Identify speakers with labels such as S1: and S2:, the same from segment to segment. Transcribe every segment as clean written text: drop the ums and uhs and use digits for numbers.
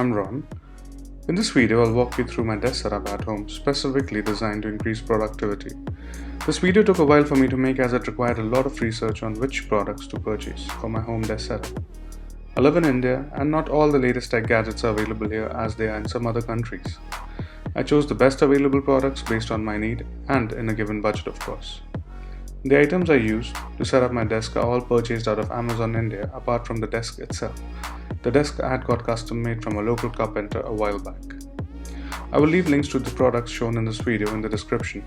S1: I'm Ron. In this video, I'll walk you through my desk setup at home, specifically designed to increase productivity. This video took a while for me to make as it required a lot of research on which products to purchase for my home desk setup. I live in India and not all the latest tech gadgets are available here as they are in some other countries. I chose the best available products based on my need and in a given budget, of course. The items I used to set up my desk are all purchased out of Amazon India apart from the desk itself. The desk I had got custom made from a local carpenter a while back. I will leave links to the products shown in this video in the description,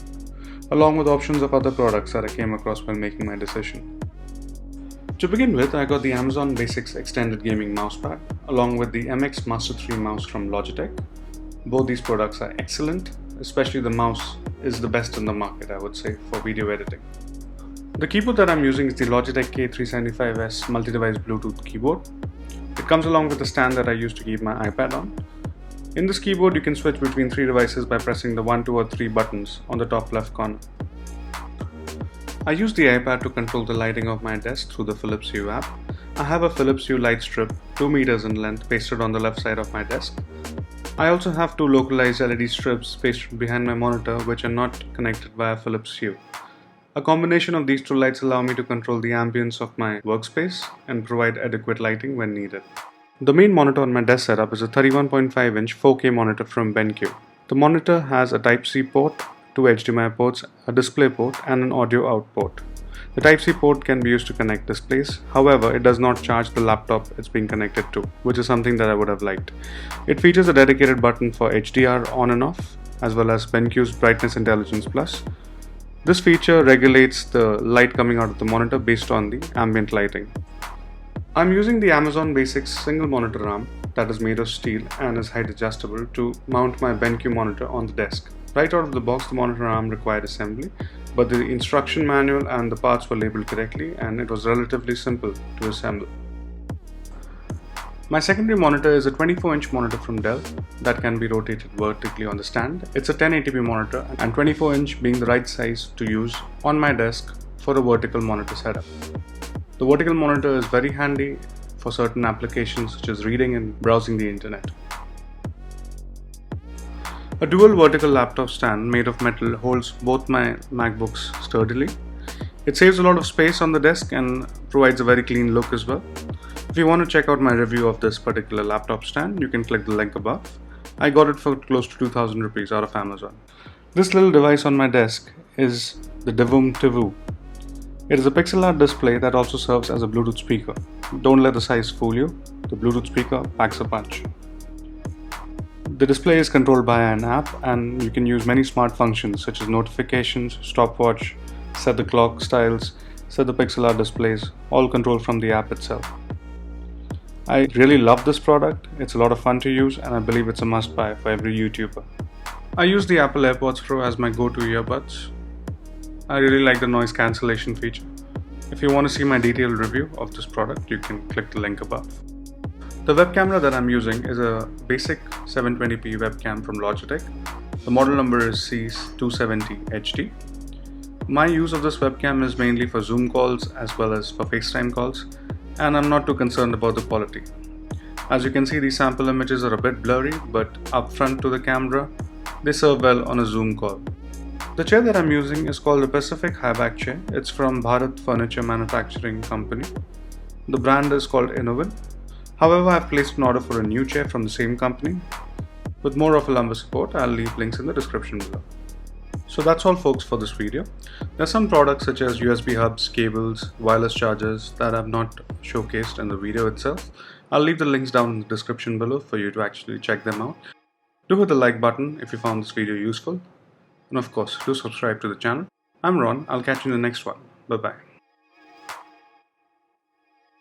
S1: along with options of other products that I came across while making my decision. To begin with, I got the Amazon Basics Extended Gaming Mousepad along with the MX Master 3 mouse from Logitech. Both these products are excellent, especially the mouse is the best in the market, I would say, for video editing. The keyboard that I'm using is the Logitech K375S multi-device Bluetooth keyboard. It comes along with the stand that I use to keep my iPad on. In this keyboard, you can switch between 3 devices by pressing the 1, 2 or 3 buttons on the top left corner. I use the iPad to control the lighting of my desk through the Philips Hue app. I have a Philips Hue light strip 2 meters in length pasted on the left side of my desk. I also have 2 localized LED strips pasted behind my monitor which are not connected via Philips Hue. A combination of these 2 lights allow me to control the ambience of my workspace and provide adequate lighting when needed. The main monitor on my desk setup is a 31.5-inch 4K monitor from BenQ. The monitor has a Type-C port, 2 HDMI ports, a display port and an audio out port. The Type-C port can be used to connect displays, however it does not charge the laptop it's being connected to, which is something that I would have liked. It features a dedicated button for HDR on and off, as well as BenQ's Brightness Intelligence Plus. This feature regulates the light coming out of the monitor based on the ambient lighting. I'm using the Amazon Basics single monitor arm that is made of steel and is height adjustable to mount my BenQ monitor on the desk. Right out of the box, the monitor arm required assembly, but the instruction manual and the parts were labeled correctly and it was relatively simple to assemble. My secondary monitor is a 24-inch monitor from Dell that can be rotated vertically on the stand. It's a 1080p monitor and 24-inch being the right size to use on my desk for a vertical monitor setup. The vertical monitor is very handy for certain applications such as reading and browsing the internet. A dual vertical laptop stand made of metal holds both my MacBooks sturdily. It saves a lot of space on the desk and provides a very clean look as well. If you want to check out my review of this particular laptop stand, you can click the link above. I got it for close to 2000 rupees out of Amazon. This little device on my desk is the Divum TV. It is a pixel art display that also serves as a Bluetooth speaker. Don't let the size fool you. The Bluetooth speaker packs a punch. The display is controlled by an app and you can use many smart functions such as notifications, stopwatch, set the clock styles, set the pixel art displays, all controlled from the app itself. I really love this product. It's a lot of fun to use and I believe it's a must buy for every YouTuber. I use the Apple Airpods Pro as my go-to earbuds. I really like the noise cancellation feature. If you want to see my detailed review of this product, you can click the link above. The web camera that I'm using is a basic 720p webcam from Logitech. The model number is C270HD. My use of this webcam is mainly for Zoom calls as well as for FaceTime calls, and I'm not too concerned about the quality. As you can see, these sample images are a bit blurry, but up front to the camera, they serve well on a Zoom call. The chair that I'm using is called the Pacific High Back Chair. It's from Bharat Furniture Manufacturing Company. The brand is called Innovin. However, I've placed an order for a new chair from the same company. With more of a lumbar support, I'll leave links in the description below. So that's all folks for this video. There are some products such as USB hubs, cables, wireless chargers that I've not showcased in the video itself. I'll leave the links down in the description below for you to actually check them out. Do hit the like button if you found this video useful. And of course, do subscribe to the channel. I'm Ron. I'll catch you in the next one. Bye bye.